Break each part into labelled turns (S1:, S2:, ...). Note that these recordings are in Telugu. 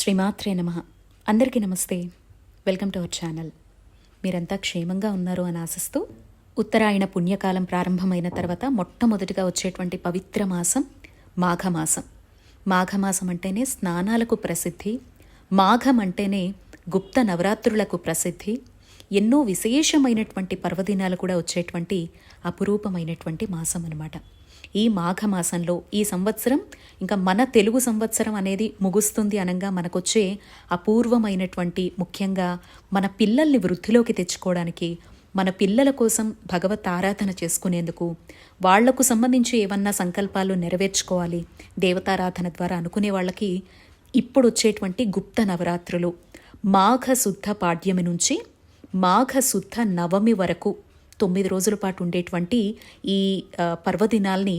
S1: శ్రీమాత్రే నమః. అందరికీ నమస్తే. Welcome to our channel. మీరంతా క్షేమంగా ఉన్నారు అని ఆశిస్తూ, ఉత్తరాయణ పుణ్యకాలం ప్రారంభమైన తర్వాత మొట్టమొదటిగా వచ్చేటువంటి పవిత్ర మాసం మాఘమాసం. మాఘమాసం అంటేనే స్నానాలకు ప్రసిద్ధి, మాఘం అంటేనే గుప్త నవరాత్రులకు ప్రసిద్ధి, ఎన్నో విశేషమైనటువంటి పర్వదినాలు కూడా వచ్చేటువంటి అపురూపమైనటువంటి మాసం అన్నమాట. ఈ మాఘమాసంలో ఈ సంవత్సరం ఇంకా మన తెలుగు సంవత్సరం అనేది ముగుస్తుంది అనగా మనకొచ్చే అపూర్వమైనటువంటి, ముఖ్యంగా మన పిల్లల్ని వృద్ధిలోకి తెచ్చుకోవడానికి, మన పిల్లల కోసం భగవత్ ఆరాధన చేసుకునేందుకు, వాళ్లకు సంబంధించి ఏమన్నా సంకల్పాలు నెరవేర్చుకోవాలి దేవతారాధన ద్వారా అనుకునే వాళ్ళకి ఇప్పుడు వచ్చేటువంటి గుప్త నవరాత్రులు మాఘశుద్ధ పాడ్యమి నుంచి మాఘశుద్ధ నవమి వరకు 9 రోజుల పాటు ఉండేటువంటి ఈ పర్వదినాల్ని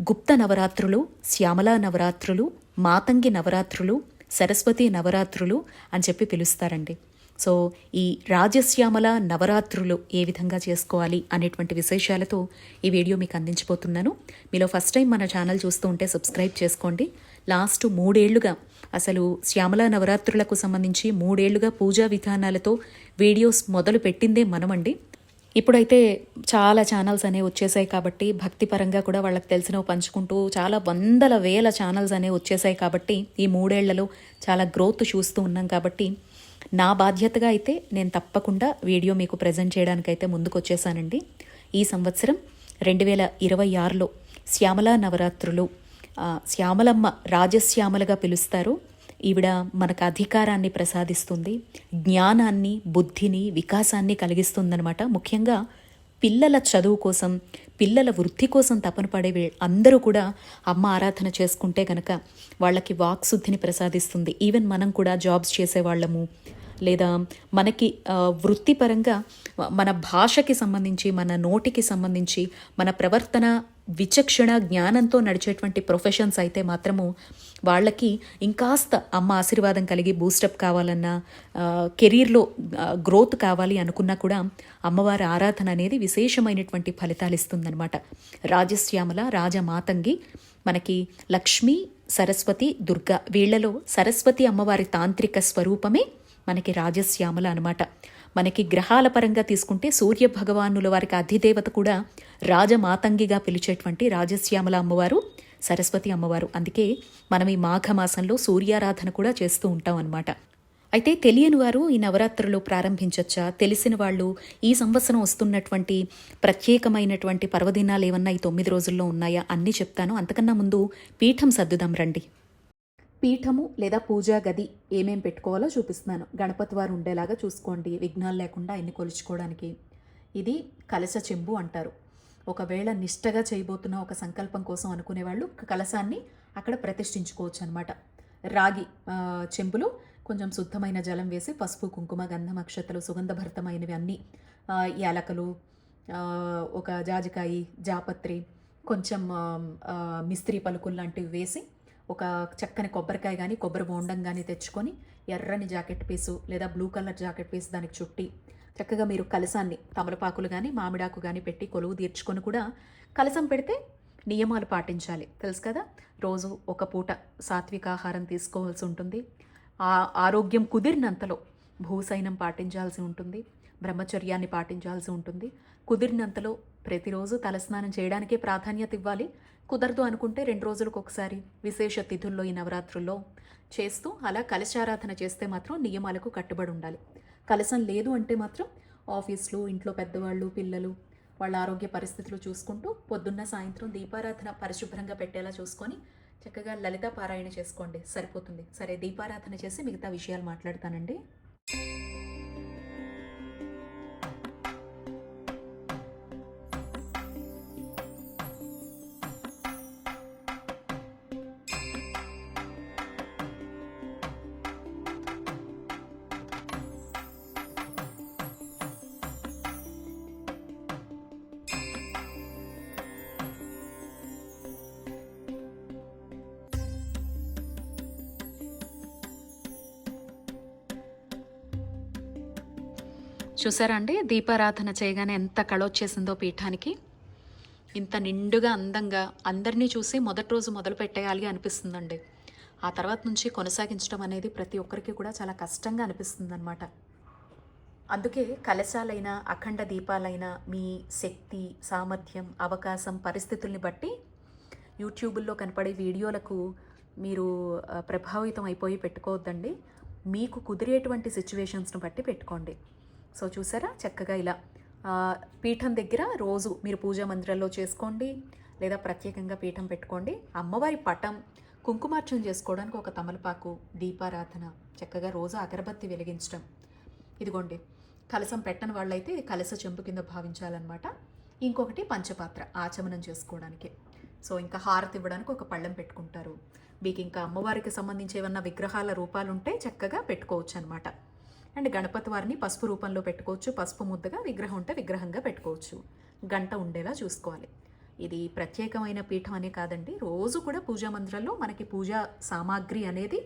S1: గుప్త నవరాత్రులు, శ్యామలా నవరాత్రులు, మాతంగి నవరాత్రులు, సరస్వతి నవరాత్రులు అని చెప్పి పిలుస్తారండి. సో ఈ రాజశ్యామల నవరాత్రులు ఏ విధంగా చేసుకోవాలి అనేటువంటి విశేషాలతో ఈ వీడియో మీకు అందించబోతున్నాను. మీలో ఫస్ట్ టైం మన ఛానల్ చూస్తూ ఉంటే సబ్స్క్రైబ్ చేసుకోండి. లాస్ట్ 3 ఏళ్లుగా అసలు శ్యామలా నవరాత్రులకు సంబంధించి 3 ఏళ్లుగా పూజా విధానాలతో వీడియోస్ మొదలు పెట్టిందే మనమండి. ఇప్పుడైతే చాలా ఛానల్స్ అనేవి వచ్చేసాయి కాబట్టి భక్తిపరంగా కూడా వాళ్ళకి తెలిసినవి పంచుకుంటూ చాలా వందల వేల ఛానల్స్ అనేవి వచ్చేసాయి కాబట్టి ఈ 3 ఏళ్లలో చాలా గ్రోత్ చూస్తూ ఉన్నాం కాబట్టి నా బాధ్యతగా అయితే నేను తప్పకుండా వీడియో మీకు ప్రజెంట్ చేయడానికైతే ముందుకు వచ్చేసానండి. ఈ సంవత్సరం 2026లో శ్యామలా నవరాత్రులు, శ్యామలమ్మ రాజశ్యామలగా పిలుస్తారు. ఈవిడ మనకు అధికారాన్ని ప్రసాదిస్తుంది, జ్ఞానాన్ని, బుద్ధిని, వికాసాన్ని కలిగిస్తుందనమాట. ముఖ్యంగా పిల్లల చదువు కోసం, పిల్లల వృద్ధి కోసం తపన పడే అందరూ కూడా అమ్మ ఆరాధన చేసుకుంటే గనక వాళ్ళకి వాక్శుద్ధిని ప్రసాదిస్తుంది. ఈవెన్ మనం కూడా జాబ్స్ చేసేవాళ్ళము, లేదా మనకి వృత్తిపరంగా మన భాషకి సంబంధించి, మన నోటికి సంబంధించి, మన ప్రవర్తన విచక్షణ జ్ఞానంతో నడిచేటువంటి ప్రొఫెషన్స్ అయితే మాత్రము వాళ్ళకి ఇంకాస్త అమ్మ ఆశీర్వాదం కలిగి బూస్టప్ కావాలన్నా, కెరీర్లో గ్రోత్ కావాలి అనుకున్నా కూడా అమ్మవారి ఆరాధన అనేది విశేషమైనటువంటి ఫలితాలు ఇస్తుందన్నమాట. రాజశ్యామల, రాజమాతంగి, మనకి లక్ష్మీ, సరస్వతి, దుర్గా, వీళ్లలో సరస్వతి అమ్మవారి తాంత్రిక స్వరూపమే మనకి రాజశ్యామల అనమాట. మనకి గ్రహాల పరంగా తీసుకుంటే సూర్య భగవానుల వారికి అధిదేవత కూడా రాజమాతంగిగా పిలిచేటువంటి రాజశ్యామల అమ్మవారు సరస్వతి అమ్మవారు. అందుకే మనం ఈ మాఘమాసంలో సూర్యారాధన కూడా చేస్తూ ఉంటాం అన్నమాట. అయితే తెలియని వారు ఈ నవరాత్రులు ప్రారంభించచ్చా, తెలిసిన వాళ్ళు ఈ సంవత్సరం వస్తున్నటువంటి ప్రత్యేకమైనటువంటి పర్వదినాలు ఏమన్నా ఈ 9 రోజుల్లో ఉన్నాయా అన్నీ చెప్తాను. అంతకన్నా ముందు పీఠం సర్దుదాం రండి. పీఠము లేదా పూజా గది ఏమేం పెట్టుకోవాలో చూపిస్తున్నాను. గణపతి వారు ఉండేలాగా చూసుకోండి, విఘ్నాలు లేకుండా ఆయన్ని కొలుచుకోవడానికి. ఇది కలశ చెంబు అంటారు. ఒకవేళ నిష్టగా చేయబోతున్న ఒక సంకల్పం కోసం అనుకునే వాళ్ళు కలశాన్ని అక్కడ ప్రతిష్ఠించుకోవచ్చు అనమాట. రాగి చెంబులో కొంచెం శుద్ధమైన జలం వేసి పసుపు, కుంకుమ, గంధం, అక్షతలు, సుగంధభరితమైనవి అన్నీ, యాలకలు, ఒక జాజికాయి, జాపత్రి, కొంచెం మిస్త్రీ పలుకులు లాంటివి వేసి ఒక చక్కని కొబ్బరికాయ కానీ కొబ్బరి బోండం కానీ తెచ్చుకొని ఎర్రని జాకెట్ పీసు లేదా బ్లూ కలర్ జాకెట్ పీసు దానికి చుట్టి చక్కగా మీరు కలశాన్ని తమలపాకులు కానీ మామిడాకు కానీ పెట్టి కొలువు తీర్చుకొని కూడా కలశం పెడితే నియమాలు పాటించాలి, తెలుసు కదా. రోజు ఒక పూట సాత్విక ఆహారం తీసుకోవాల్సి ఉంటుంది. ఆరోగ్యం కుదిరినంతలో భూసైనం పాటించాల్సి ఉంటుంది, బ్రహ్మచర్యాన్ని పాటించాల్సి ఉంటుంది. కుదిరినంతలో ప్రతిరోజు తలస్నానం చేయడానికే ప్రాధాన్యత ఇవ్వాలి. కుదరదు అనుకుంటే 2 రోజులకు ఒకసారి విశేష తిథుల్లో ఈ నవరాత్రుల్లో చేస్తూ అలా కలశారాధన చేస్తే మాత్రం నియమాలకు కట్టుబడి ఉండాలి. కలశం లేదు అంటే మాత్రం ఆఫీస్లు, ఇంట్లో పెద్దవాళ్ళు, పిల్లలు వాళ్ళ ఆరోగ్య పరిస్థితులు చూసుకుంటూ పొద్దున్న సాయంత్రం దీపారాధన పరిశుభ్రంగా పెట్టేలా చూసుకొని చక్కగా లలిత పారాయణ చేసుకోండి, సరిపోతుంది. సరే, దీపారాధన చేసి మిగతా విషయాలు మాట్లాడతానండి. చూసారా అండి, దీపారాధన చేయగానే ఎంత కళొచ్చేసిందో పీఠానికి. ఇంత నిండుగా అందంగా అందరినీ చూసి మొదటి రోజు మొదలు పెట్టేయాలి అనిపిస్తుందండి. ఆ తర్వాత నుంచి కొనసాగించడం అనేది ప్రతి ఒక్కరికి కూడా చాలా కష్టంగా అనిపిస్తుంది అనమాట. అందుకే కలశాలైనా అఖండ దీపాలైనా మీ శక్తి, సామర్థ్యం, అవకాశం, పరిస్థితుల్ని బట్టి యూట్యూబుల్లో కనపడే వీడియోలకు మీరు ప్రభావితం అయిపోయి పెట్టుకోవద్దండి. మీకు కుదిరేటువంటి సిచ్యువేషన్స్ని బట్టి పెట్టుకోండి. సో చూసారా, చక్కగా ఇలా పీఠం దగ్గర రోజు మీరు పూజా మందిరంలో చేసుకోండి, లేదా ప్రత్యేకంగా పీఠం పెట్టుకోండి. అమ్మవారి పటం కుంకుమార్చన చేసుకోవడానికి ఒక తమలపాకు, దీపారాధన, చక్కగా రోజు అగరబత్తి వెలిగించడం. ఇదిగోండి, కలసం పెట్టని వాళ్ళైతే ఇది కలస చెంపు కింద భావించాలన్నమాట. ఇంకొకటి పంచపాత్ర ఆచమనం చేసుకోవడానికి. సో ఇంకా హారతి ఇవ్వడానికి ఒక పళ్ళెం పెట్టుకుంటారు. మీకు ఇంకా అమ్మవారికి సంబంధించి ఏమన్నా విగ్రహాల రూపాలు ఉంటే చక్కగా పెట్టుకోవచ్చు అనమాట. అండ్ గణపతి వారిని పసుపు రూపంలో పెట్టుకోవచ్చు, పసుపు ముద్దగా, విగ్రహం ఉంటే విగ్రహంగా పెట్టుకోవచ్చు. గంట ఉండేలా చూసుకోవాలి. ఇది ప్రత్యేకమైన పీఠం అనే కాదండి, రోజు కూడా పూజా మందిరంలో మనకి పూజా సామాగ్రి అనేది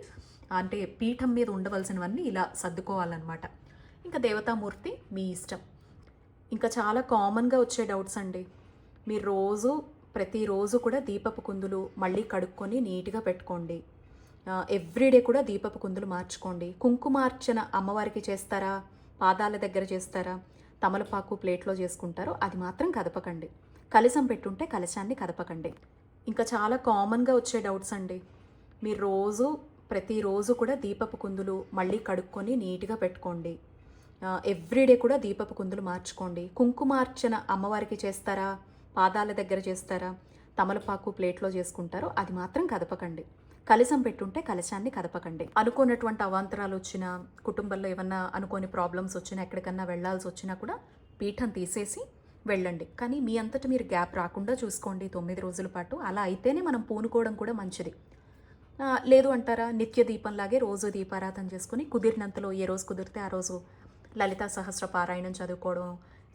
S1: అంటే పీఠం మీద ఉండవలసినవన్నీ ఇలా సర్దుకోవాలన్నమాట. ఇంకా దేవతామూర్తి మీ ఇష్టం. ఇంకా చాలా కామన్గా వచ్చే డౌట్స్ అండి. మీరు ప్రతిరోజు కూడా దీపపు కుందులు మళ్ళీ కడుక్కొని నీట్గా పెట్టుకోండి. ఎవ్రీడే కూడా దీపపు కుందులు మార్చుకోండి. కుంకుమార్చన అమ్మవారికి చేస్తారా, పాదాల దగ్గర చేస్తారా, తమలపాకు ప్లేట్లో చేసుకుంటారో అది మాత్రం కదపకండి. కలశం పెట్టుంటే కలశాన్ని కదపకండి. ఇంకా చాలా కామన్గా వచ్చే డౌట్స్ అండి. మీరు ప్రతిరోజు కూడా దీపపు కుందులు మళ్ళీ కడుక్కొని నీట్గా పెట్టుకోండి. ఎవ్రీడే కూడా దీపపు కుందులు మార్చుకోండి. కుంకుమార్చన అమ్మవారికి చేస్తారా, పాదాల దగ్గర చేస్తారా, తమలపాకు ప్లేట్లో చేసుకుంటారో అది మాత్రం కదపకండి. కలశం పెట్టుంటే కలశాన్ని కదపకండి. అనుకోనటువంటి అవాంతరాలు వచ్చినా, కుటుంబంలో ఏమన్నా అనుకోని ప్రాబ్లమ్స్ వచ్చినా, ఎక్కడికన్నా వెళ్ళాల్సి వచ్చినా కూడా పీఠం తీసేసి వెళ్ళండి. కానీ మీ అంతటి మీరు గ్యాప్ రాకుండా చూసుకోండి 9 రోజుల పాటు. అలా అయితేనే మనం పూనుకోవడం కూడా మంచిది. లేదు అంటారా, నిత్య దీపంలాగే రోజు దీపారాధన చేసుకుని కుదిరినంతలో ఏ రోజు కుదిరితే ఆ రోజు లలితా సహస్ర పారాయణం చదువుకోవడం,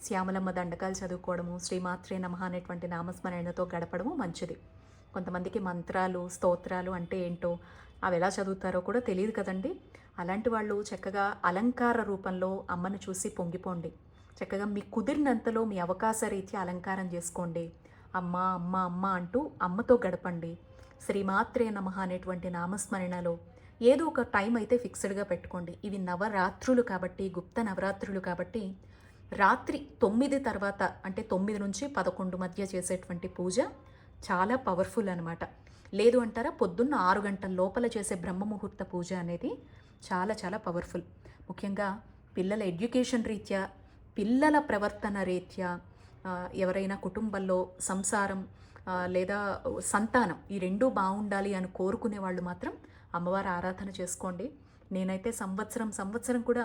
S1: శ్యామలమ్మ దండకాలు చదువుకోవడము, శ్రీమాత్రే నమః అనేటువంటి నామస్మరణతో గడపడము మంచిది. కొంతమందికి మంత్రాలు, స్తోత్రాలు అంటే ఏంటో, అవి ఎలా చదువుతారో కూడా తెలియదు కదండి. అలాంటి వాళ్ళు చక్కగా అలంకార రూపంలో అమ్మను చూసి పొంగిపోండి. చక్కగా మీకు కుదిరినంతలో మీ అవకాశ రీత్యా అలంకారం చేసుకోండి. అమ్మ అమ్మ అమ్మ అంటూ అమ్మతో గడపండి. శ్రీమాత్రే నమః అనేటువంటి నామస్మరణలో ఏదో ఒక టైం అయితే ఫిక్స్డ్గా పెట్టుకోండి. ఇవి నవరాత్రులు కాబట్టి, గుప్త నవరాత్రులు కాబట్టి రాత్రి 9 తర్వాత అంటే 9 నుంచి 11 మధ్య చేసేటువంటి పూజ చాలా పవర్ఫుల్ అనమాట. లేదు అంటారా, పొద్దున్న 6 గంటల లోపల చేసే బ్రహ్మముహూర్త పూజ అనేది చాలా చాలా పవర్ఫుల్. ముఖ్యంగా పిల్లల ఎడ్యుకేషన్ రీత్యా, పిల్లల ప్రవర్తన రీత్యా, ఎవరైనా కుటుంబంలో సంసారం లేదా సంతానం ఈ రెండూ బాగుండాలి అని కోరుకునే వాళ్ళు మాత్రం అమ్మవారి ఆరాధన చేసుకోండి. నేనైతే సంవత్సరం కూడా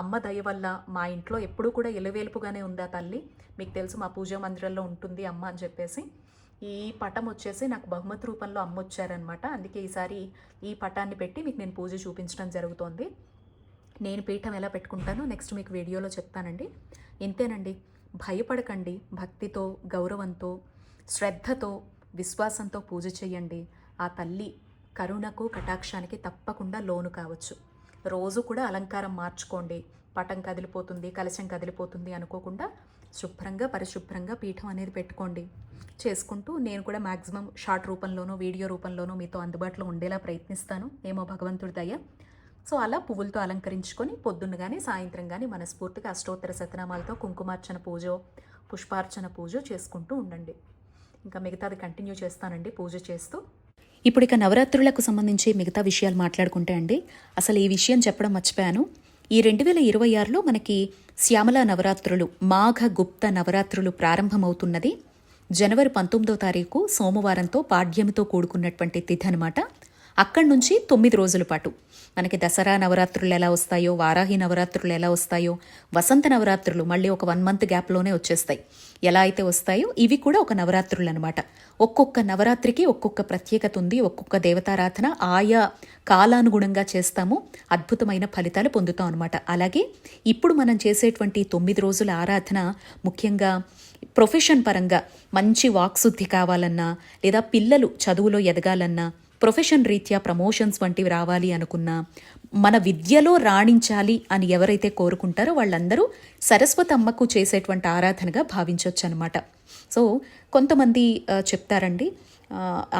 S1: అమ్మ దయ వల్ల మా ఇంట్లో ఎప్పుడూ కూడా ఎలవేల్పుగానే ఉంది ఆ తల్లి. మీకు తెలుసు మా పూజా మందిరంలో ఉంటుంది అమ్మ అని చెప్పేసి. ఈ పటం వచ్చేసి నాకు బహుమతి రూపంలో అమ్మ వచ్చారనమాట. అందుకే ఈసారి ఈ పటాన్ని పెట్టి మీకు నేను పూజ చూపించడం జరుగుతోంది. నేను పీఠం ఎలా పెట్టుకుంటానో నెక్స్ట్ మీకు వీడియోలో చెప్తానండి. ఇంతేనండి, భయపడకండి. భక్తితో, గౌరవంతో, శ్రద్ధతో, విశ్వాసంతో పూజ చేయండి. ఆ తల్లి కరుణకు, కటాక్షానికి తప్పకుండా లోను కావచ్చు. రోజు కూడా అలంకారం మార్చుకోండి. పటం కదిలిపోతుంది, కలశం కదిలిపోతుంది అనుకోకుండా శుభ్రంగా పరిశుభ్రంగా పీఠం అనేది పెట్టుకోండి. చేసుకుంటూ నేను కూడా మ్యాక్సిమం షార్ట్ రూపంలోనో వీడియో రూపంలోనో మీతో అందుబాటులో ఉండేలా ప్రయత్నిస్తాను. ఏమో భగవంతుడి దయ. సో అలా పువ్వులతో అలంకరించుకొని పొద్దున్న కానీ సాయంత్రం కానీ మనస్ఫూర్తిగా అష్టోత్తర శతనామాలతో కుంకుమార్చన పూజ, పుష్పార్చన పూజ చేసుకుంటూ ఉండండి. ఇంకా మిగతాది కంటిన్యూ చేస్తానండి పూజ చేస్తూ. ఇప్పుడు ఇక నవరాత్రులకు సంబంధించి మిగతా విషయాలు మాట్లాడుకుంటే అండి, అసలు ఈ విషయం చెప్పడం మర్చిపోయాను. ఈ 2026లో మనకి శ్యామల నవరాత్రులు, మాఘ గుప్త నవరాత్రులు ప్రారంభమవుతున్నది. జనవరి 19వ తారీఖు సోమవారంతో పాడ్యంతో కూడుకున్నటువంటి తిథి అనమాట. అక్కడి నుంచి 9 రోజుల పాటు మనకి దసరా నవరాత్రులు ఎలా వస్తాయో, వారాహి నవరాత్రులు ఎలా వస్తాయో, వసంత నవరాత్రులు మళ్ళీ ఒక 1 మంత్ గ్యాప్లోనే వచ్చేస్తాయి. ఎలా అయితే వస్తాయో ఇవి కూడా ఒక నవరాత్రులు అనమాట. ఒక్కొక్క నవరాత్రికి ఒక్కొక్క ప్రత్యేకత ఉంది. ఒక్కొక్క దేవతారాధన ఆయా కాలానుగుణంగా చేస్తాము, అద్భుతమైన ఫలితాలు పొందుతాం అనమాట. అలాగే ఇప్పుడు మనం చేసేటువంటి 9 రోజుల ఆరాధన ముఖ్యంగా ప్రొఫెషన్ పరంగా మంచి వాక్శుద్ధి కావాలన్నా, లేదా పిల్లలు చదువులో ఎదగాలన్నా, ప్రొఫెషన్ రీత్యా ప్రమోషన్స్ వంటివి రావాలి అనుకున్నా, మన విద్యలో రాణించాలి అని ఎవరైతే కోరుకుంటారో వాళ్ళందరూ సరస్వతి అమ్మకు చేసేటువంటి ఆరాధనగా భావించవచ్చు అనమాట. సో కొంతమంది చెప్తారండి,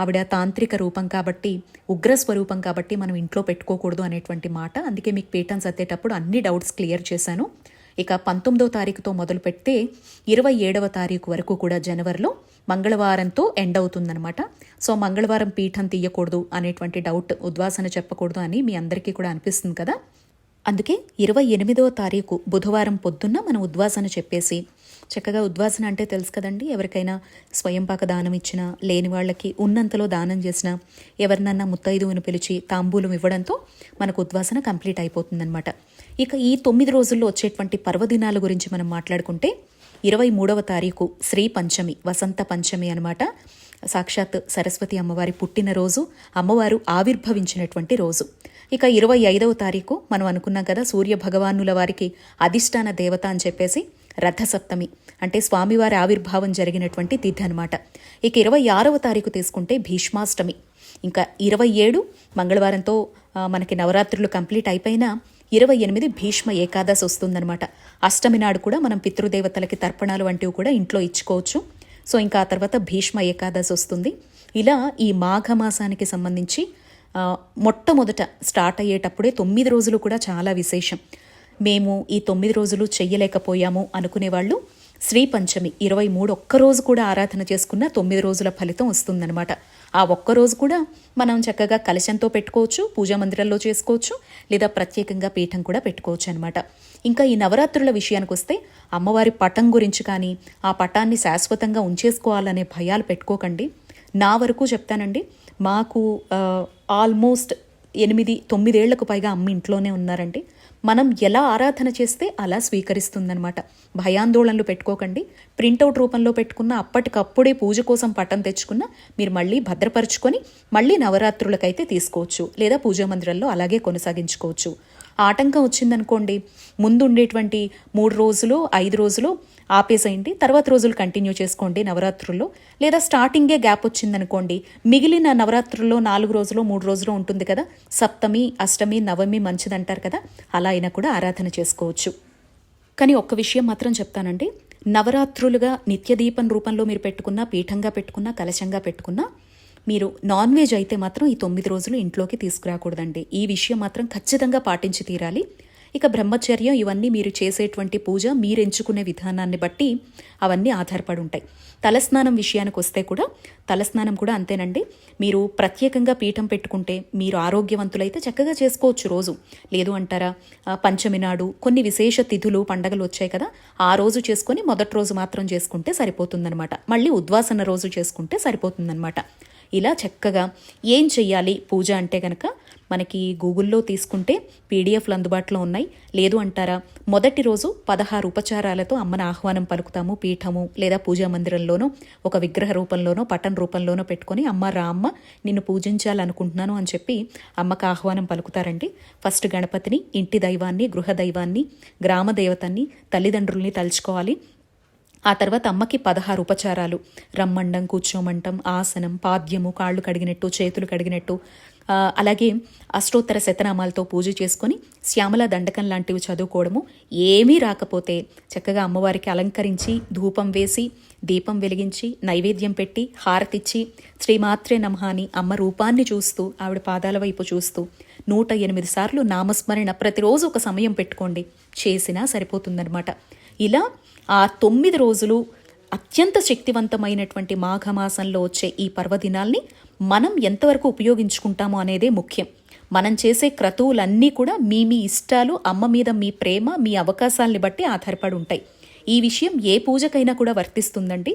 S1: ఆవిడ తాంత్రిక రూపం కాబట్టి, ఉగ్ర స్వరూపం కాబట్టి మనం ఇంట్లో పెట్టుకోకూడదు అనేటువంటి మాట. అందుకే మీకు పీఠం సర్దేటప్పుడు అన్ని డౌట్స్ క్లియర్ చేశాను. ఇక 19వ తారీఖుతో మొదలు పెడితే 27వ తారీఖు వరకు కూడా జనవరిలో మంగళవారంతో ఎండ్ అవుతుందన్నమాట. సో మంగళవారం పీఠం తీయకూడదు అనేటువంటి డౌట్, ఉద్వాసన చెప్పకూడదు అని మీ అందరికీ కూడా అనిపిస్తుంది కదా. అందుకే 28వ తారీఖు బుధవారం పొద్దున్న మనం ఉద్వాసన చెప్పేసి, చక్కగా ఉద్వాసన అంటే తెలుసు కదండి, ఎవరికైనా స్వయంపాక దానం ఇచ్చినా, లేని వాళ్ళకి ఉన్నంతలో దానం చేసినా, ఎవరినన్నా ముత్తైదువును పిలిచి తాంబూలం ఇవ్వడంతో మనకు ఉద్వాసన కంప్లీట్ అయిపోతుందన్నమాట. ఇక ఈ 9 రోజుల్లో వచ్చేటువంటి పర్వదినాల గురించి మనం మాట్లాడుకుంటే 23వ తారీఖు శ్రీ పంచమి, వసంత పంచమి అనమాట. సాక్షాత్ సరస్వతి అమ్మవారి పుట్టినరోజు, అమ్మవారు ఆవిర్భవించినటువంటి రోజు. ఇక 25వ తారీఖు మనం అనుకున్నాం కదా, సూర్య భగవానుల వారికి అధిష్టాన దేవత అని చెప్పేసి రథసప్తమి, అంటే స్వామివారి ఆవిర్భావం జరిగినటువంటి తిథి అనమాట. ఇక 26వ తారీఖు తీసుకుంటే భీష్మాష్టమి. ఇంకా 27 మంగళవారంతో మనకి నవరాత్రులు కంప్లీట్ అయిపోయినా 28 భీష్మ ఏకాదశి వస్తుందన్నమాట. అష్టమి నాడు కూడా మనం పితృదేవతలకి తర్పణాలు వంటివి కూడా ఇంట్లో ఇచ్చుకోవచ్చు. సో ఇంకా ఆ తర్వాత భీష్మ ఏకాదశి వస్తుంది. ఇలా ఈ మాఘమాసానికి సంబంధించి మొట్టమొదట స్టార్ట్ అయ్యేటప్పుడే 9 రోజులు కూడా చాలా విశేషం. మేము ఈ 9 రోజులు చెయ్యలేకపోయాము అనుకునేవాళ్ళు శ్రీ పంచమి 23 ఒక్కరోజు కూడా ఆరాధన చేసుకున్న 9 రోజుల ఫలితం వస్తుందన్నమాట. ఆ ఒక్కరోజు కూడా మనం చక్కగా కలశంతో పెట్టుకోవచ్చు, పూజా మందిరంలో చేసుకోవచ్చు, లేదా ప్రత్యేకంగా పీఠం కూడా పెట్టుకోవచ్చు అనమాట. ఇంకా ఈ నవరాత్రుల విషయానికి వస్తే అమ్మవారి పటం గురించి కానీ, ఆ పటాన్ని శాశ్వతంగా ఉంచేసుకోవాలనే భయాలు పెట్టుకోకండి. నా వరకు చెప్తానండి, మాకు ఆల్మోస్ట్ 8-9 ఏళ్లకు పైగా అమ్మ ఇంట్లోనే ఉన్నారండి. మనం ఎలా ఆరాధన చేస్తే అలా స్వీకరిస్తుందనమాట. భయాందోళనలు పెట్టుకోకండి. ప్రింటౌట్ రూపంలో పెట్టుకున్న, అప్పటికప్పుడే పూజ కోసం పటం తెచ్చుకున్న మీరు మళ్ళీ భద్రపరుచుకొని మళ్ళీ నవరాత్రులకైతే తీసుకోవచ్చు, లేదా పూజా మందిరంలో అలాగే కొనసాగించుకోవచ్చు. ఆటంకం వచ్చిందనుకోండి, ముందు ఉండేటువంటి 3 రోజులు 5 రోజులు ఆపేసేయండి, తర్వాత రోజులు కంటిన్యూ చేసుకోండి నవరాత్రుల్లో. లేదా స్టార్టింగే గ్యాప్ వచ్చిందనుకోండి, మిగిలిన నవరాత్రుల్లో 4 రోజులు 3 రోజులు ఉంటుంది కదా, సప్తమి అష్టమి నవమి మంచిదంటారు కదా, అలా అయినా కూడా ఆరాధన చేసుకోవచ్చు. కానీ ఒక్క విషయం మాత్రం చెప్తానండి, నవరాత్రులుగా నిత్యదీపం రూపంలో మీరు పెట్టుకున్నా, పీఠంగా పెట్టుకున్నా, కలశంగా పెట్టుకున్నా, మీరు నాన్ వెజ్ అయితే మాత్రం ఈ 9 రోజులు ఇంట్లోకి తీసుకురాకూడదండి. ఈ విషయం మాత్రం ఖచ్చితంగా పాటించి తీరాలి. ఇక బ్రహ్మచర్యం ఇవన్నీ మీరు చేసేటువంటి పూజ మీరు ఎంచుకునే విధానాన్ని బట్టి అవన్నీ ఆధారపడి ఉంటాయి. తలస్నానం విషయానికి వస్తే కూడా తలస్నానం కూడా అంతేనండి. మీరు ప్రత్యేకంగా పీఠం పెట్టుకుంటే మీరు ఆరోగ్యవంతులైతే చక్కగా చేసుకోవచ్చు రోజు. లేదు అంటారా, పంచమి నాడు కొన్ని విశేష తిథులు పండగలు వచ్చాయి కదా, ఆ రోజు చేసుకొని మొదటి రోజు మాత్రం చేసుకుంటే సరిపోతుందనమాట. మళ్ళీ ఉద్వాసన రోజు చేసుకుంటే సరిపోతుందనమాట. ఇలా చక్కగా ఏం చెయ్యాలి పూజ అంటే కనుక మనకి గూగుల్లో తీసుకుంటే పీడిఎఫ్లు అందుబాటులో ఉన్నాయి. లేదు అంటారా, మొదటి రోజు 16 ఉపచారాలతో అమ్మను ఆహ్వానం పలుకుతాము. పీఠము లేదా పూజా మందిరంలోనో ఒక విగ్రహ రూపంలోనో పటం రూపంలోనో పెట్టుకొని అమ్మ రా అమ్మ నిన్ను పూజించాలనుకుంటున్నాను అని చెప్పి అమ్మకు ఆహ్వానం పలుకుతారండి. ఫస్ట్ గణపతిని, ఇంటి దైవాన్ని, గృహ దైవాన్ని, గ్రామ దేవతని, తల్లిదండ్రుల్ని తలుచుకోవాలి. ఆ తర్వాత అమ్మకి 16 ఉపచారాలు, రమ్మండం, కూర్చోమంటం, ఆసనం, పాద్యము, కాళ్ళు కడిగినట్టు, చేతులు కడిగినట్టు, అలాగే అష్టోత్తర శతనామాలతో పూజ చేసుకొని శ్యామల దండకం లాంటివి చదువుకోవడము. ఏమీ రాకపోతే చక్కగా అమ్మవారికి అలంకరించి ధూపం వేసి దీపం వెలిగించి నైవేద్యం పెట్టి హారతిచ్చి శ్రీమాత్రే నమః అని అమ్మ రూపాన్ని చూస్తూ ఆవిడ పాదాల వైపు చూస్తూ 108 సార్లు నామస్మరణ ప్రతిరోజు ఒక సమయం పెట్టుకోండి, చేసినా సరిపోతుందన్నమాట. ఇలా ఆ 9 రోజులు అత్యంత శక్తివంతమైనటువంటి మాఘమాసంలో వచ్చే ఈ పర్వదినాల్ని మనం ఎంతవరకు ఉపయోగించుకుంటామో అనేదే ముఖ్యం. మనం చేసే క్రతువులన్నీ కూడా మీ ఇష్టాలు, అమ్మ మీద మీ ప్రేమ, మీ అవకాశాలని బట్టి ఆధారపడి ఉంటాయి. ఈ విషయం ఏ పూజకైనా కూడా వర్తిస్తుందండి.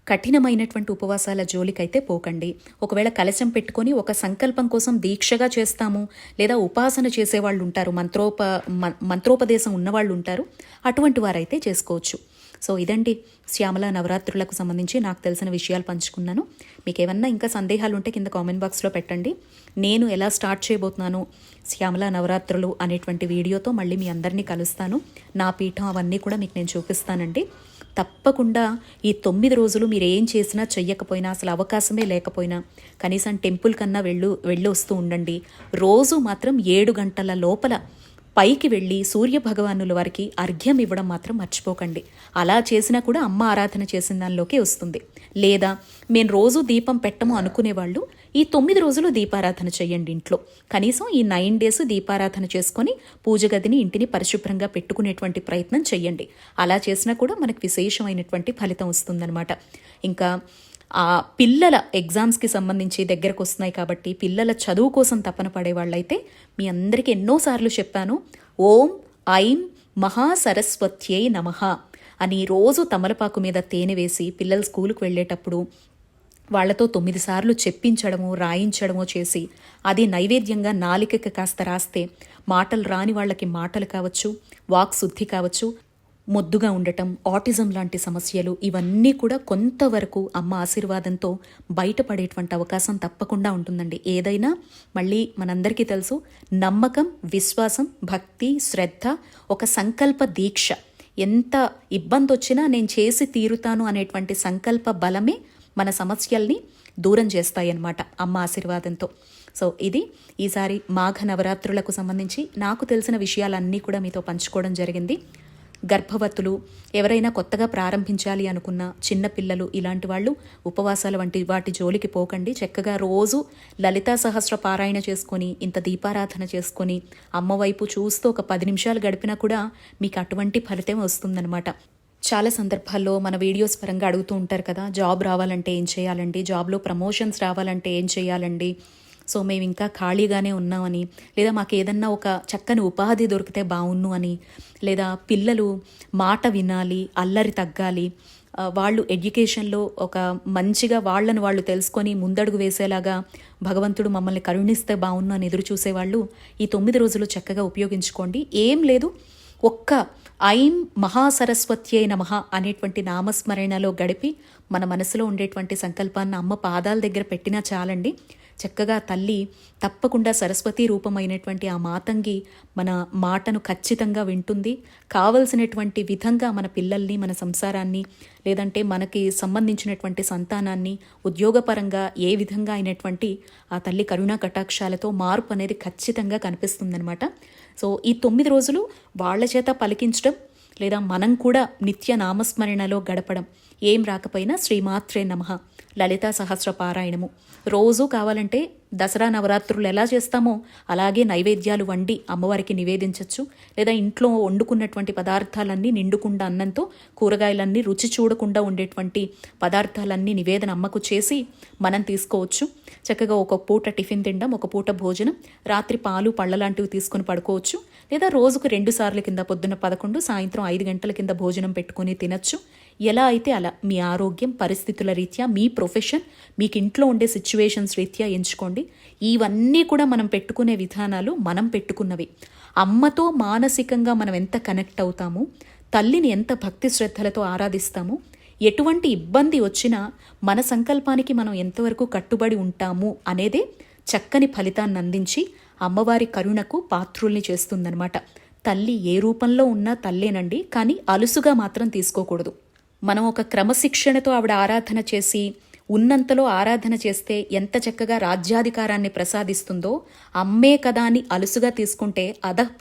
S1: కఠినమైనటువంటి ఉపవాసాల జోలికైతే పోకండి. ఒకవేళ కలశం పెట్టుకొని ఒక సంకల్పం కోసం దీక్షగా చేస్తాము, లేదా ఉపాసన చేసేవాళ్ళు ఉంటారు, మంత్రోపదేశం ఉన్నవాళ్ళు ఉంటారు, అటువంటి వారైతే చేసుకోవచ్చు. సో ఇదండి శ్యామల నవరాత్రులకు సంబంధించి నాకు తెలిసిన విషయాలు పంచుకున్నాను. మీకు ఏమన్నా ఇంకా సందేహాలు ఉంటే కింద కామెంట్ బాక్స్లో పెట్టండి. నేను ఎలా స్టార్ట్ చేయబోతున్నాను శ్యామల నవరాత్రులు అనేటువంటి వీడియోతో మళ్ళీ మీ అందరినీ కలుస్తాను. నా పీఠం అవన్నీ కూడా మీకు నేను చూపిస్తానండి. తప్పకుండా ఈ 9 రోజులు మీరు ఏం చేసినా చెయ్యకపోయినా, అసలు అవకాశమే లేకపోయినా కనీసం టెంపుల్ కన్నా వెళ్ళి వస్తూ ఉండండి. రోజు మాత్రం 7 గంటల లోపల పైకి వెళ్ళి సూర్య భగవానుల వారికి అర్ఘ్యం ఇవ్వడం మాత్రం మర్చిపోకండి. అలా చేసినా కూడా అమ్మ ఆరాధన చేసిన దానిలోకి వస్తుంది. లేదా మేము రోజు దీపం పెట్టము అనుకునేవాళ్ళు ఈ 9 రోజులు దీపారాధన చేయండి ఇంట్లో. కనీసం ఈ 9 days దీపారాధన చేసుకొని పూజ గదిని ఇంటిని పరిశుభ్రంగా పెట్టుకునేటువంటి ప్రయత్నం చేయండి. అలా చేసినా కూడా మనకు విశేషమైనటువంటి ఫలితం వస్తుందన్నమాట. ఇంకా ఆ పిల్లల ఎగ్జామ్స్కి సంబంధించి దగ్గరకు వస్తున్నాయి కాబట్టి పిల్లల చదువు కోసం తపన పడేవాళ్ళైతే మీ అందరికీ ఎన్నోసార్లు చెప్పాను, ఓం ఐం మహాసరస్వత్యై నమః అని రోజు తమలపాకు మీద తేనె వేసి పిల్లలు స్కూలుకు వెళ్ళేటప్పుడు వాళ్లతో 9 సార్లు చెప్పించడము రాయించడము చేసి అది నైవేద్యంగా నాలికకి కాస్త రాస్తే మాటలు రాని వాళ్ళకి మాటలు కావచ్చు, వాక్ శుద్ధి కావచ్చు, మొద్దుగా ఉండటం, ఆటిజం లాంటి సమస్యలు ఇవన్నీ కూడా కొంతవరకు అమ్మ ఆశీర్వాదంతో బయటపడేటువంటి అవకాశం తప్పకుండా ఉంటుందండి. ఏదైనా మళ్ళీ మనందరికీ తెలుసు, నమ్మకం, విశ్వాసం, భక్తి, శ్రద్ధ, ఒక సంకల్ప దీక్ష. ఎంత ఇబ్బంది వచ్చినా నేను చేసి తీరుతాను అనేటువంటి సంకల్ప బలమే మన సమస్యల్ని దూరం చేస్తాయన్నమాట అమ్మ ఆశీర్వాదంతో. సో ఇది ఈసారి మాఘ నవరాత్రులకు సంబంధించి నాకు తెలిసిన విషయాలన్నీ కూడా మీతో పంచుకోవడం జరిగింది. గర్భవతులు, ఎవరైనా కొత్తగా ప్రారంభించాలి అనుకున్న చిన్నపిల్లలు ఇలాంటి వాళ్ళు ఉపవాసాల వంటి వాటి జోలికి పోకండి. చక్కగా రోజు లలితా సహస్ర పారాయణ చేసుకొని ఇంత దీపారాధన చేసుకొని అమ్మవైపు చూస్తూ ఒక 10 నిమిషాలు గడిపినా కూడా మీకు అటువంటి ఫలితం వస్తుందన్నమాట. చాలా సందర్భాల్లో మన వీడియోస్ పరంగా అడుగుతూ ఉంటారు కదా, జాబ్ రావాలంటే ఏం చేయాలండి, జాబ్లో ప్రమోషన్స్ రావాలంటే ఏం చేయాలండి, సో మేము ఇంకా ఖాళీగానే ఉన్నామని, లేదా మాకు ఏదన్నా ఒక చక్కని ఉపాధి దొరికితే బాగున్ను అని, లేదా పిల్లలు మాట వినాలి, అల్లరి తగ్గాలి, వాళ్ళు ఎడ్యుకేషన్లో ఒక మంచిగా వాళ్ళను వాళ్ళు తెలుసుకొని ముందడుగు వేసేలాగా భగవంతుడు మమ్మల్ని కరుణిస్తే బాగున్ను అని ఎదురు చూసేవాళ్ళు ఈ 9 రోజులు చక్కగా ఉపయోగించుకోండి. ఏం లేదు, ఒక్క ఐం మహాసరస్వత్యై నమః అనేటువంటి నామస్మరణలో గడిపి మన మనసులో ఉండేటువంటి సంకల్పాన్ని అమ్మ పాదాల దగ్గర పెట్టినా చాలండి. చక్కగా తల్లి తప్పకుండా సరస్వతీ రూపమైనటువంటి ఆ మాతంగి మన మాటను ఖచ్చితంగా వింటుంది. కావలసినటువంటి విధంగా మన పిల్లల్ని, మన సంసారాన్ని, లేదంటే మనకి సంబంధించినటువంటి సంతానాన్ని ఉద్యోగపరంగా ఏ విధంగా అయినటువంటి ఆ తల్లి కరుణా కటాక్షాలతో మార్పు అనేది ఖచ్చితంగా కనిపిస్తుందన్నమాట. సో ఈ 9 రోజులు వాళ్ళ చేత పలికించడం, లేదా మనం కూడా నిత్య నామస్మరణలో గడపడం, ఏం రాకపోయినా శ్రీమాత్రే నమః లలితా సహస్ర పారాయణము రోజు కావాలంటే దసరా నవరాత్రులు ఎలా చేస్తామో అలాగే నైవేద్యాలు వండి అమ్మవారికి నివేదించవచ్చు. లేదా ఇంట్లో వండుకున్నటువంటి పదార్థాలన్నీ నిండుకుండా అన్నంతో కూరగాయలన్నీ రుచి చూడకుండా ఉండేటువంటి పదార్థాలన్నీ నివేదన అమ్మకు చేసి మనం తీసుకోవచ్చు. చక్కగా ఒక పూట టిఫిన్ తినడం, ఒక పూట భోజనం, రాత్రి పాలు పళ్ళ లాంటివి తీసుకొని పడుకోవచ్చు. లేదా రోజుకు 2 సార్లు కింద పొద్దున్న 11, సాయంత్రం 5 గంటల కింద భోజనం పెట్టుకుని తినచ్చు. ఎలా అయితే అలా మీ ఆరోగ్యం, పరిస్థితుల రీత్యా, మీ ప్రొఫెషన్, మీకు ఇంట్లో ఉండే సిచ్యువేషన్స్ రీత్యా ఎంచుకోండి. ఇవన్నీ కూడా మనం పెట్టుకునే విధానాలు మనం పెట్టుకున్నవి. అమ్మతో మానసికంగా మనం ఎంత కనెక్ట్ అవుతాము, తల్లిని ఎంత భక్తి శ్రద్ధలతో ఆరాధిస్తాము, ఎటువంటి ఇబ్బంది వచ్చినా మన సంకల్పానికి మనం ఎంతవరకు కట్టుబడి ఉంటాము అనేదే చక్కని ఫలితాన్ని అందించి అమ్మవారి కరుణకు పాత్రుల్ని చేస్తుందన్నమాట. తల్లి ఏ రూపంలో ఉన్నా తల్లేనండి, కానీ అలుసుగా మాత్రం తీసుకోకూడదు. మనం ఒక క్రమశిక్షణతో ఆవిడ ఆరాధన చేసి ఉన్నంతలో ఆరాధన చేస్తే ఎంత చక్కగా రాజ్యాధికారాన్ని ప్రసాదిస్తుందో, అమ్మే కదా అని అలుసుగా తీసుకుంటే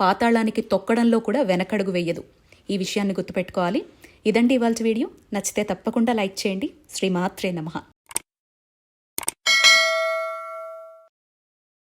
S1: పాతాళానికి తొక్కడంలో కూడా వెనకడుగు వేయదు. ఈ విషయాన్ని గుర్తుపెట్టుకోవాలి. ఇదండి ఇవాల్టి వీడియో. నచ్చితే తప్పకుండా లైక్ చేయండి. శ్రీమాత్రే నమః.